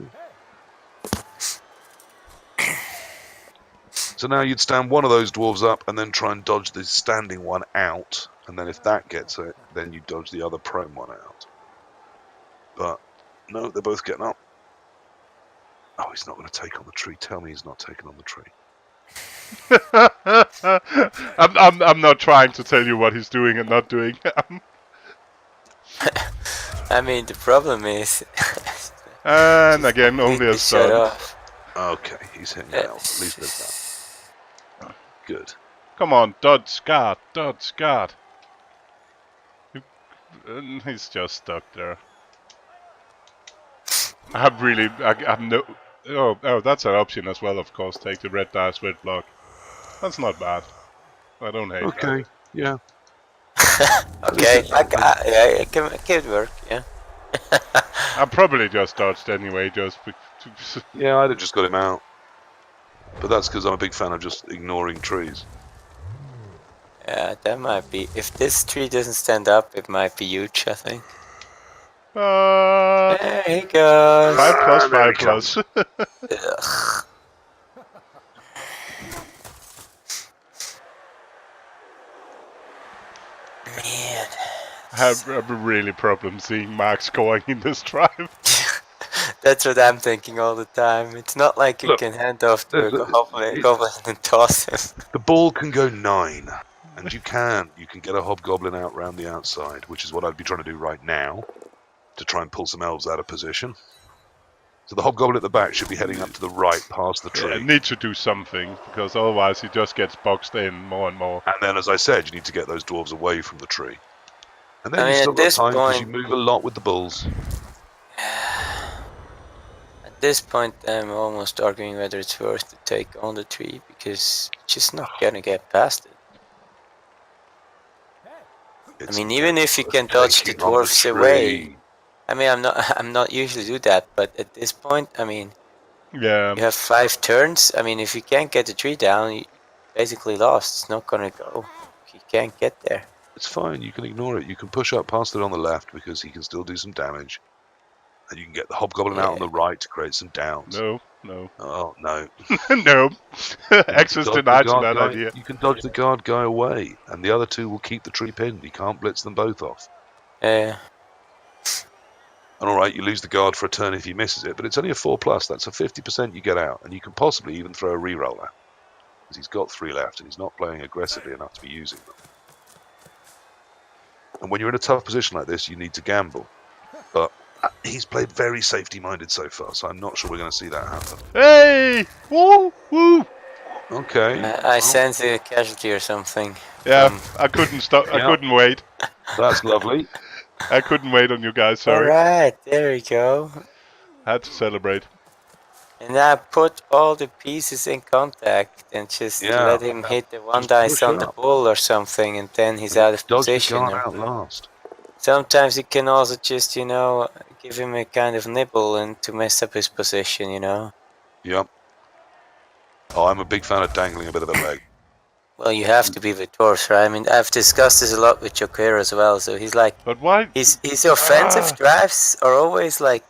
So now you'd stand one of those dwarves up and then try and dodge the standing one out. And then if that gets it, then you dodge the other prone one out. But no, they're both getting up. Oh, he's not going to take on the tree. Tell me he's not taking on the tree. I'm not trying to tell you what he's doing and not doing. I mean, the problem is. And again, only a shut stun. off. Okay, he's hitting an elf. At least there's that. Good. Come on, dodge guard, dodge guard. He's just stuck there. I'm no. Oh, that's an option as well, of course. Take the red dice, red block. That's not bad. I don't hate that. Okay, yeah. Okay, yeah, it can work, yeah. I probably just dodged anyway, just. Yeah, I'd have just got him out. But that's because I'm a big fan of just ignoring trees. Yeah, that might be. If this tree doesn't stand up, it might be huge, I think. There he goes. 5 plus, There 5 he plus. Ugh. Man. I have a really problem seeing Mark scoring in this drive. That's what I'm thinking all the time. It's not like you can hand off to a goblin and toss him. The ball can go 9, and you can get a hobgoblin out round the outside, which is what I'd be trying to do right now, to try and pull some elves out of position. So the hobgoblin at the back should be heading up to the right, past the tree. Yeah, need to do something, because otherwise he just gets boxed in more and more. And then, as I said, you need to get those dwarves away from the tree. And then I mean, you still at got this time because point- you move a lot with the bulls. At this point, I'm almost arguing whether it's worth to take on the tree, because it's just not gonna get past it. I mean, even if you can dodge the dwarfs away, I mean, I'm not usually do that, but at this point, I mean, Yeah. you have 5 turns. I mean, if you can't get the tree down, you basically lost. It's not gonna go. You can't get there. It's fine, you can ignore it. You can push up past it on the left because he can still do some damage. And you can get the hobgoblin out on the right to create some downs. No. Oh, no. No. Access denied to that guy, idea. You can dodge the guard guy away, and the other 2 will keep the tree pinned. You can't blitz them both off. Yeah. And alright, you lose the guard for a turn if he misses it, but it's only a 4+. That's a 50% you get out, and you can possibly even throw a reroll out. Because he's got 3 left, and he's not playing aggressively enough to be using them. And when you're in a tough position like this, you need to gamble. But he's played very safety-minded so far, so I'm not sure we're going to see that happen. Hey! Woo! Woo! Okay. I sense a casualty or something. Yeah, I couldn't stop. I couldn't wait. That's lovely. I couldn't wait on you guys, sorry. Alright, there we go. Had to celebrate. And now put all the pieces in contact and just let him hit the 1 dice on the bull or something, and then he's out of position. Dodge the guard out last. Sometimes you can also just, give him a kind of nibble and to mess up his position, Yep. Oh, I'm a big fan of dangling a bit of the leg. Well, you have to be with dwarves, right? I mean, I've discussed this a lot with Joker as well, so he's like... But why? His offensive drives are always like...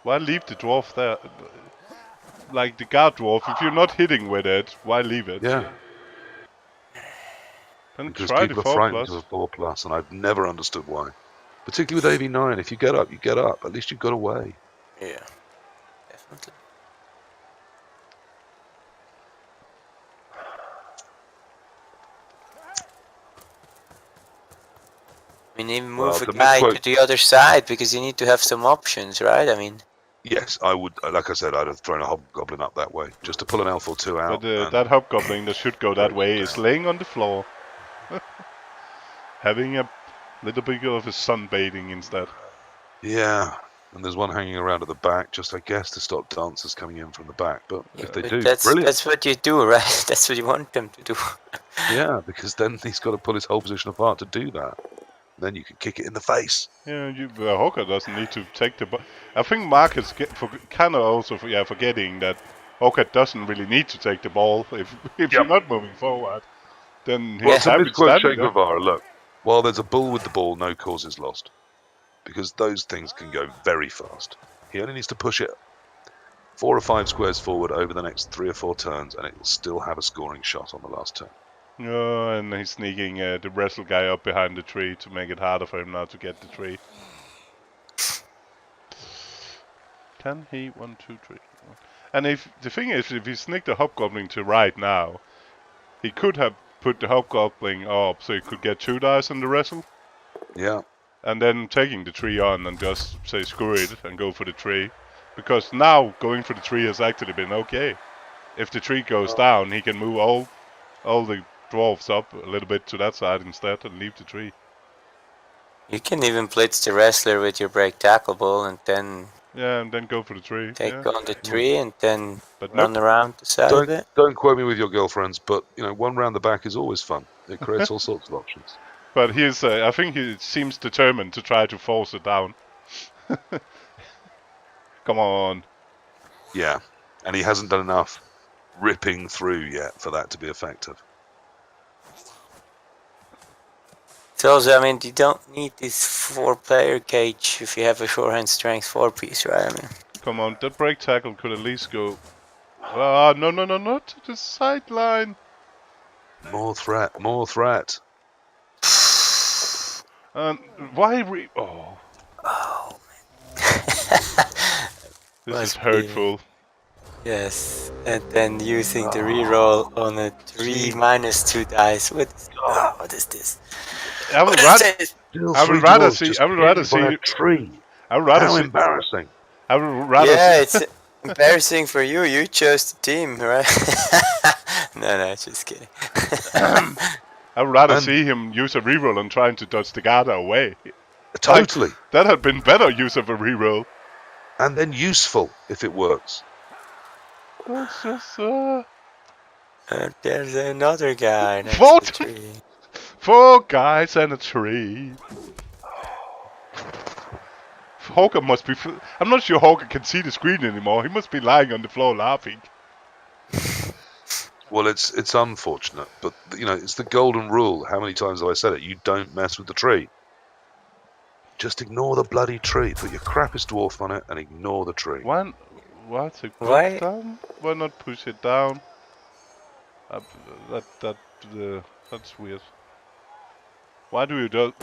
Why leave the dwarf there? Like the guard dwarf, if you're not hitting with it, why leave it? Yeah. And Because try people the are 4+. frightened of a 4+, and I've never understood why. Particularly with AV9, if you get up, you get up. At least you've got away. Yeah, definitely. I mean, even move a guy to the other side, because you need to have some options, right? I mean... Yes, I would. Like I said, I'd have thrown a hobgoblin up that way, just to pull an elf or 2 out. But that hobgoblin that should go that way is laying on the floor. Having a little bit of a sunbathing instead. Yeah. And there's one hanging around at the back, just I guess to stop dancers coming in from the back. But Yeah, if they but do, that's brilliant. what you do, right? That's what you want them to do. Yeah, because then he's got to pull his whole position apart to do that. Then you can kick it in the face. Yeah, Hawca doesn't need to take the ball. I think Mark is kind of also forgetting that Hawca doesn't really need to take the ball if you're not moving forward. Then Well, he's to happy misquote Che standing there. Guevara, look, while there's a bull with the ball, no cause is lost. Because those things can go very fast. He only needs to push it 4 or 5 squares forward over the next 3 or 4 turns, and it will still have a scoring shot on the last turn. Oh, and he's sneaking the wrestle guy up behind the tree to make it harder for him now to get the tree. Can he? 1, 2, 3. And if the thing is, if he sneaked the hobgoblin to right now, he could have put the hobgoblin up so he could get 2 dice on the wrestle. Yeah. And then taking the tree on and just say screw it and go for the tree. Because now going for the tree has actually been okay. If the tree goes down, he can move all the dwarves up a little bit to that side instead and leave the tree. You can even blitz the wrestler with your break tackle ball and then and then go for the tree. take on the tree and then but run around the side of it. Don't quote me with your girlfriends, but one round the back is always fun. It creates all sorts of options. But he's, I think he seems determined to try to force it down. Come on. Yeah, and he hasn't done enough ripping through yet for that to be effective. So also, I mean, you don't need this 4-player cage if you have a shorthand strength 4-piece, right? I mean, come on, that break tackle could at least go. Ah, no, not to the sideline. More threat, more threat. Why Oh. This is hurtful. Yes, and then using the reroll on a 3 minus 2 dice. What is this? I would rather see a tree. How embarrassing! I would rather. Yeah, it's embarrassing for you. You chose the team, right? No, just kidding. I would rather see him use a reroll and trying to dodge the guard away. Totally. That had been better use of a reroll. And then useful if it works. That's just, there's another guy next to the tree. 4 guys and a tree. Hawca must be. I'm not sure Hawca can see the screen anymore. He must be lying on the floor laughing. Well, it's unfortunate, but it's the golden rule. How many times have I said it? You don't mess with the tree. Just ignore the bloody tree. Put your crappiest dwarf on it and ignore the tree. Why down? Why not push it down? That's weird. Why do you do?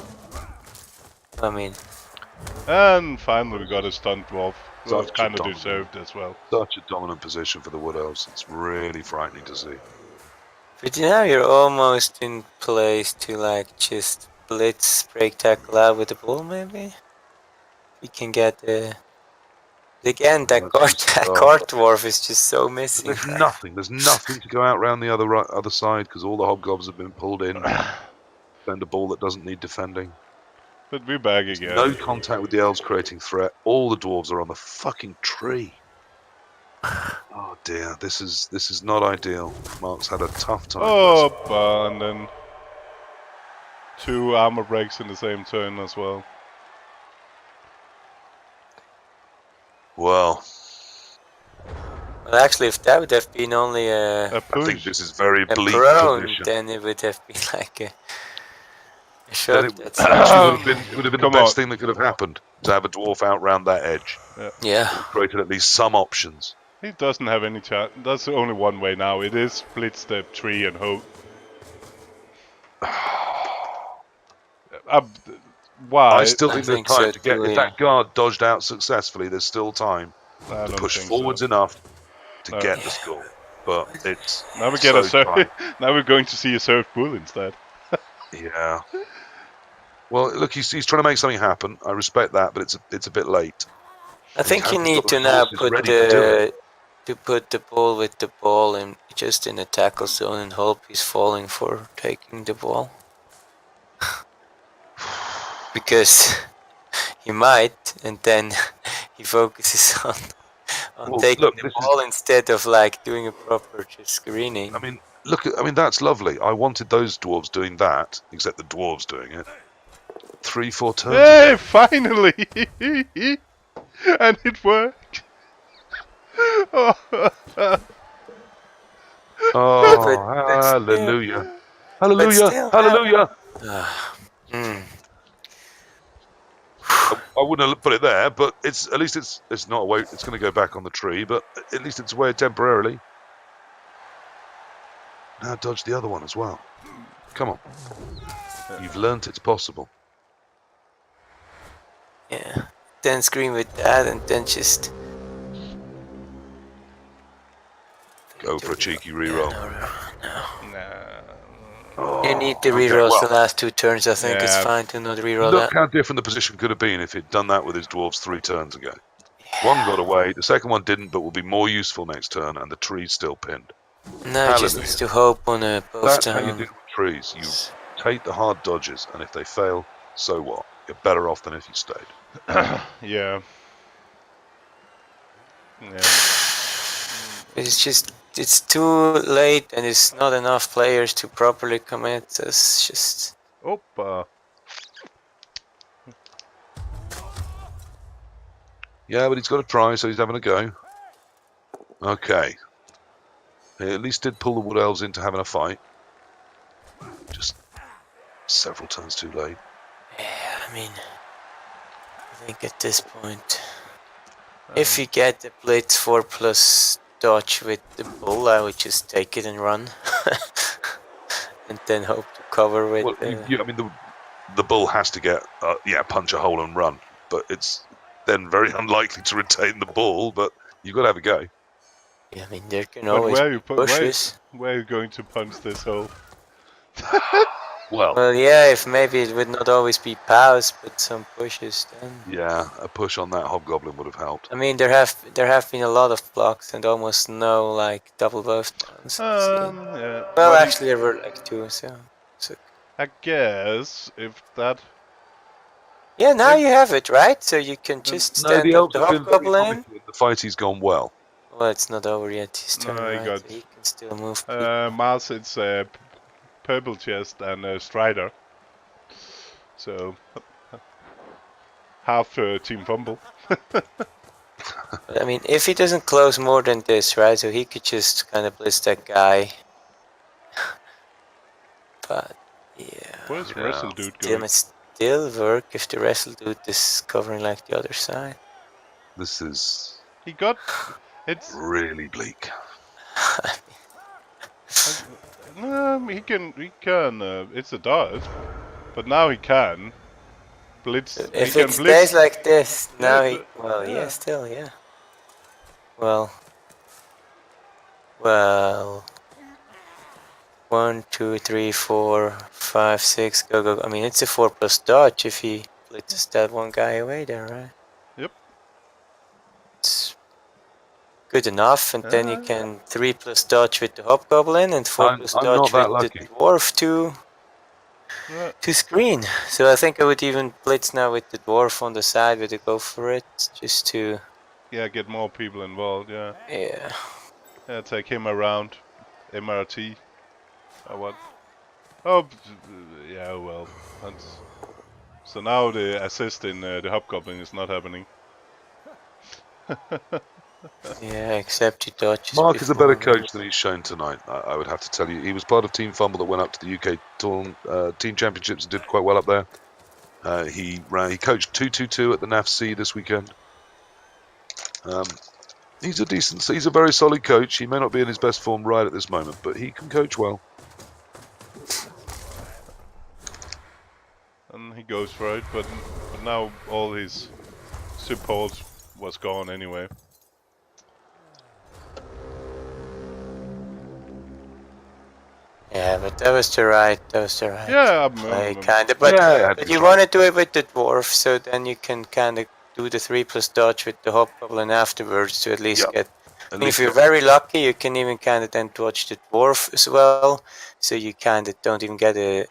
I mean. And finally we got a stunt dwarf. That's kind of deserved as well. Such a dominant position for the Wood Elves. It's really frightening to see. But now you're almost in place to just blitz break tackle out with the ball, maybe? You can get the... Again, that guard dwarf is just so missing. There's nothing. There's nothing to go out round the other side because all the hobgobs have been pulled in. Defend a ball that doesn't need defending. But we're back again. No contact with the elves creating threat. All the dwarves are on the fucking tree. Oh dear, this is not ideal. Mark's had a tough time. And then 2 armor breaks in the same turn as well. Well, actually, if that would have been only I think this is very bleak prone, position. then it would have been like a shot. It would have been the best thing that could have happened to have a dwarf out round that edge. Yeah. Created at least some options. He doesn't have any chance. That's only one way now. It is blitz the tree and hope. Why? I still think there's time to get. Too, if that guard dodged out successfully, there's still time to push forwards enough to get the score. But it's now we get now we're going to see a served bull instead. Yeah. Well, look, he's trying to make something happen. I respect that, but it's a bit late. I think you need to now put the ball with the ball and just in the tackle zone and hope he's falling for taking the ball. Because he might, and then he focuses on Well, taking look, the this is. ball instead of like doing a proper just screening. I mean, look. I mean, that's lovely. I wanted those dwarves doing that, except the dwarves doing it 3-4 turns Hey, ago. finally! And it worked. Oh, but still, hallelujah! but Hallelujah! still, Hallelujah! mm, I wouldn't have put it there, but at least it's not away. It's going to go back on the tree, but at least it's away temporarily. Now dodge the other one as well. Come on, you've learnt it's possible. yeah. Then screen with that, and then just Go for a cheeky reroll. No. You need the Okay, rerolls well, the last 2 turns. I think it's Yeah. fine to not reroll look that. how different the position could have been if he'd done that with his dwarves 3 turns ago. One got away, the second one didn't, but will be more useful next turn, and the tree's still pinned. No, just needs to hope on a both That's how you down. deal with trees. You take the hard dodges, and if they fail, so what? You're better off than if you stayed. Yeah. It's too late, and it's not enough players to properly commit. It's just. Opa. Yeah, but he's got to try, so he's having a go. Okay. He at least did pull the Wood Elves into having a fight. Just several turns too late. Yeah, I mean, I think at this point, if you get the Blitz 4+ dodge with the bull, I would just take it and run. And then hope to cover with. Well, I mean, the bull has to get, punch a hole and run. But it's then very unlikely to retain the ball, but you've got to have a go. Yeah, I mean, there can But always where be you pushes. where are you going to punch this hole? Well, yeah, if maybe it would not always be pows, but some pushes then. Yeah, a push on that hobgoblin would have helped. I mean, there have been a lot of blocks and almost no like double both downs. Yeah. Well, actually, there were like 2, so. I guess if that. Yeah, now you have it, right? So you can just stand the up elves the have been very hobgoblin. mighty. The fight has gone well. Well, it's not over yet. His turn, No, he right? got- So he can still move. Mars, it's a purple chest and Strider. So half Team Fumble. But, I mean, if he doesn't close more than this, right? So he could just kind of blitz that guy. But yeah. Where's Yeah. Wrestle Dude Damn, going? it still work if the wrestle dude is covering like the other side. This is He got. It's. really bleak. He can. It's a dodge, but now he can blitz. If he it can stays like this, now Yeah, he. but- Well, yeah. yeah, still, yeah. Well. 1, 2, 3, 4, 5, 6. Go. I mean, it's a 4+ dodge if he blitzes that one guy away there, right? Yep. It's good enough, and then you can 3+ dodge with the hobgoblin and 4+ I'm dodge not that with lucky. the dwarf to screen. So I think I would even blitz now with the dwarf on the side with a go for it, just to. Yeah, get more people involved. Yeah. Yeah. Yeah, take him around. MRT. Or what? Oh, yeah. Well, that's. So now the assist in the hobgoblin is not happening. Yeah, except he dodges. Mark is a better before. coach than he's shown tonight. I would have to tell you. He was part of Team Fumble that went up to the UK Team Championships and did quite well up there. He coached 2-2-2 at the NAFC this weekend. He's a very solid coach. He may not be in his best form right at this moment, but he can coach well. And he goes for it, but now all his support was gone anyway. Yeah, but that was the right. Yeah, play, kind of. But, but you want to do it with the dwarf, so then you can kind of do the 3+ dodge with the hobgoblin afterwards to at least get. I mean, if you're very lucky, you can even kind of then dodge the dwarf as well, so you kind of don't even get a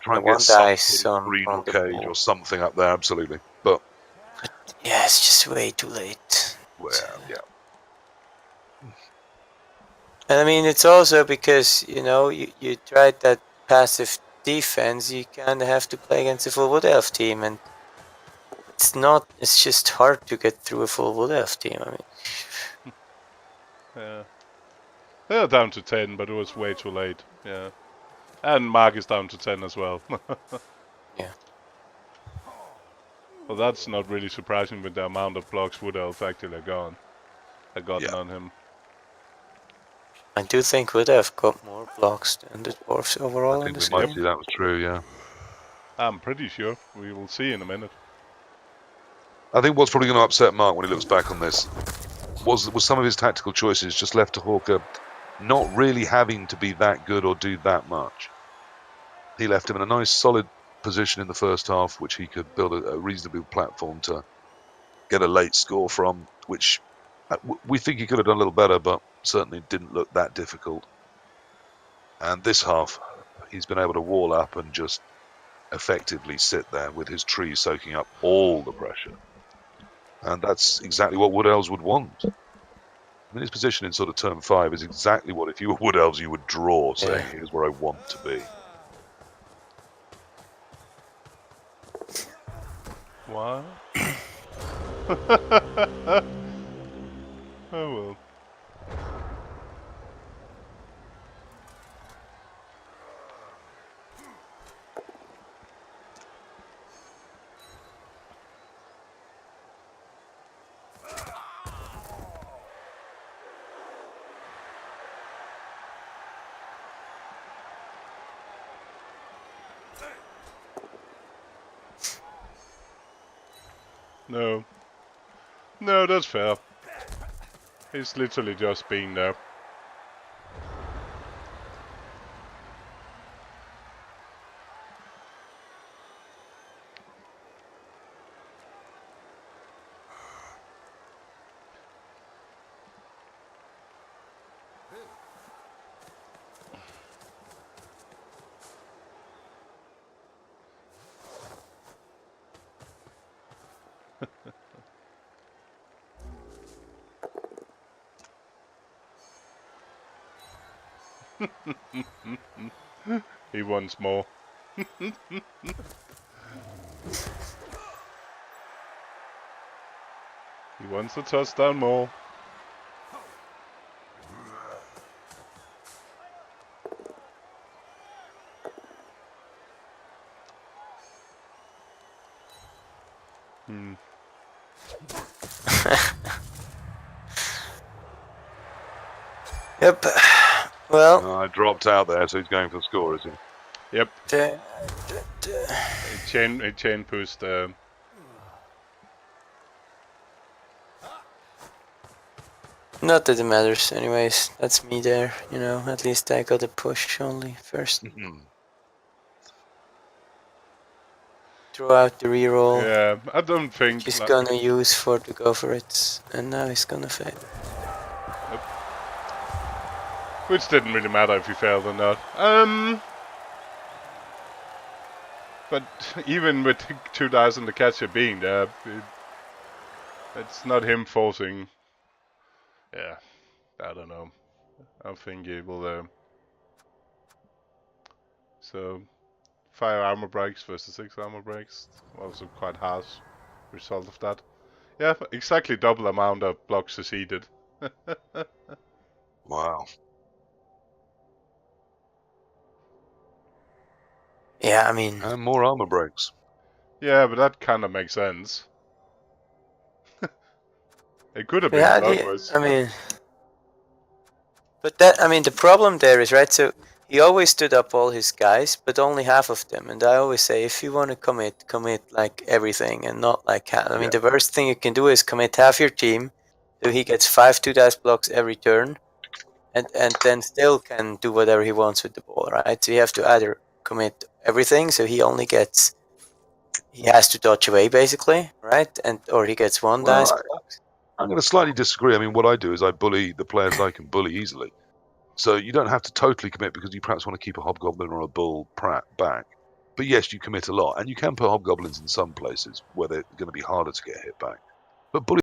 Try and one get some dice sort of on green or the cage ball. or something up there, absolutely. But Yeah, Yeah, it's just way too late. Well, yeah. And I mean, it's also because, you know, you tried that passive defense, you kind of have to play against a full Wood Elf team, and it's just hard to get through a full Wood Elf team. I mean, Yeah. They're down to 10, but it was way too late. Yeah. And Mark is down to 10 as well. yeah. Well, that's not really surprising with the amount of blocks Wood Elf actually gotten Yeah. on him. I do think Wood Elf got more blocks than the Dwarfs overall I in think this we might game. see that was true, yeah. I'm pretty sure. We will see in a minute. I think what's probably going to upset Mark when he looks back on this was some of his tactical choices just left to Hawca not really having to be that good or do that much. He left him in a nice solid position in the first half, which he could build a reasonable platform to get a late score from, which we think he could have done a little better, but certainly didn't look that difficult. And this half, he's been able to wall up and just effectively sit there with his tree soaking up all the pressure. And that's exactly what Wood Elves would want. I mean, his position in sort of turn 5 is exactly what, if you were Wood Elves, you would draw, saying, here's where I want to be. What? Oh well. No. No, that's fair. He's literally just being there. He wants more. He wants the touchdown more. Yep. Well, I dropped out there, so he's going for the score, is he? Yep. the, A chain pushed. not that it matters, anyways. That's me there, you know. At least I got a push only first. Throw out the reroll. Yeah, I don't think He's gonna use to go for it, and now he's gonna fail. Yep. Which didn't really matter if he failed or not. But even with 2 dice and the catcher being there, it's not him forcing. Yeah, I don't know. I think he will. So 5 armor breaks versus 6 armor breaks. Also quite harsh result of that. Yeah, exactly double amount of blocks succeeded. Wow. Yeah, I mean... And more armor breaks. Yeah, but that kind of makes sense. It could have been blood. I mean... But that, I mean, the problem there is, right, so he always stood up all his guys, but only half of them. And I always say, if you want to commit like everything and not like half. I mean, the worst thing you can do is commit half your team, so he gets 5 2-dice blocks every turn, and then still can do whatever he wants with the ball, right? So you have to either commit everything, so he only gets... He has to dodge away, basically, right? Or he gets 1 dice blocks. I'm going to slightly disagree. I mean, what I do is I bully the players I can bully easily. So you don't have to totally commit because you perhaps want to keep a hobgoblin or a bull back. But yes, you commit a lot. And you can put hobgoblins in some places where they're going to be harder to get hit back. But bully